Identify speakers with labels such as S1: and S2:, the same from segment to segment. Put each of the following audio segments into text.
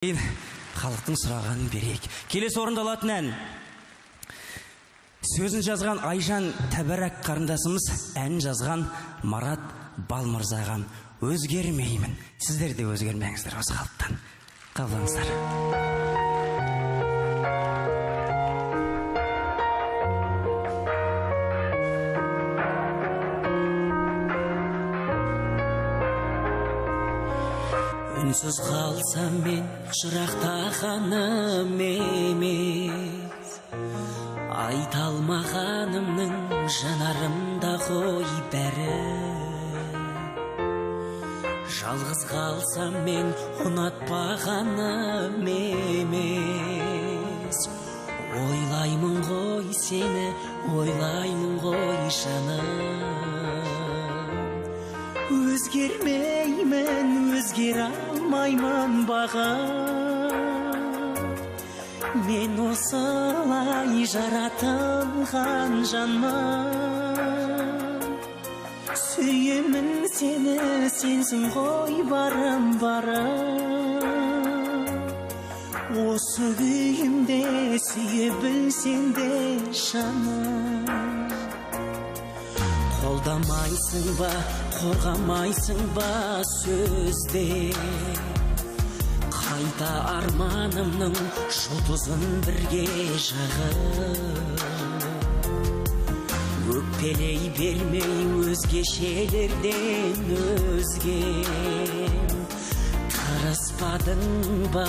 S1: Халықтың сұрағанын берейік. Келесі орындалатын ән. Сөзін жазған Айжан Тәбәрәк қарындасымыз, ән жазған Марат Балмырзағам. Өзгермеймін. Сіздер де өзгермеңіздер осы халықтан. Қабылдаңыздар. Үнсіз қалсам мен жырақтағаным емес, айта алмағанымның жанарымда ғой бәрі. Жалғыз қалсам мен ұнатпағаным емес, ойлаймын ғой сені, ойлаймын ғой жаным. Өзгермеймін, өзгере алмаймын бағым. Мен осылай жаратылған жанмын. Сүйемін сені, сенсің ғой барым барым. Осы күйімде сүйе білсең де жаным. Қолдамайсың ба, қорғамайсың ба сөзде, қайта арманымның жұлдызын бірге жағып. Өкпелей бермей өзгешелерден өзгем. Тырыспадың ба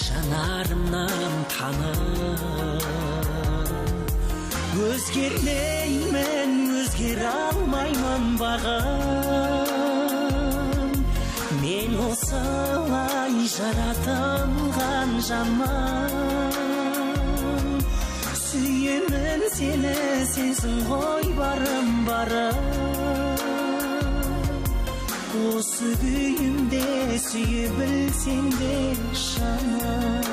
S1: жанарымнан танып. Өзгермеймін, өзгере алмаймын бағым. Мен осылай жаратылған жанмын. Сүйемін сені, сенсің ғой барым барым. Осы күйімде сүйе білсең де жаным.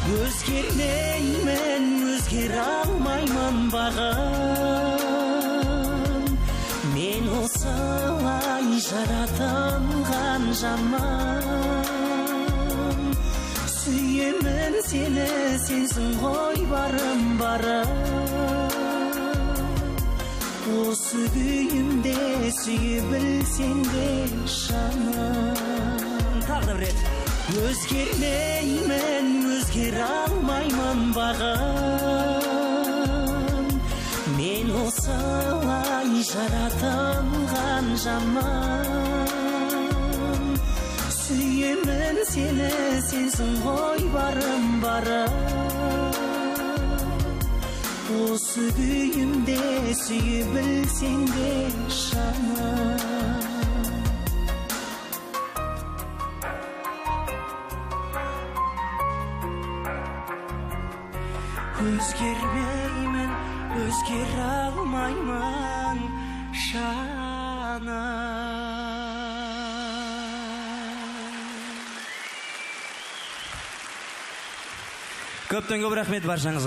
S1: Өзгермеймін, өзгере алмаймын бағым. Мен осылай жаратылған жанмын. Сүйемін сені, сенсің ғой барым барым. Осы күйімде сүйе білсең де жаным. Тағы да бір рет. Өзгермеймін, өзгере алмаймын бағым. Мен осылай жаратылған жанмын. Сүйемін сені, сенсің ғой барым барым. Осы күйімде сүйе білсең де жаным. Өзгермеймін, өзгере алмаймын жаным. Көптен көп рахмет баршаңызға.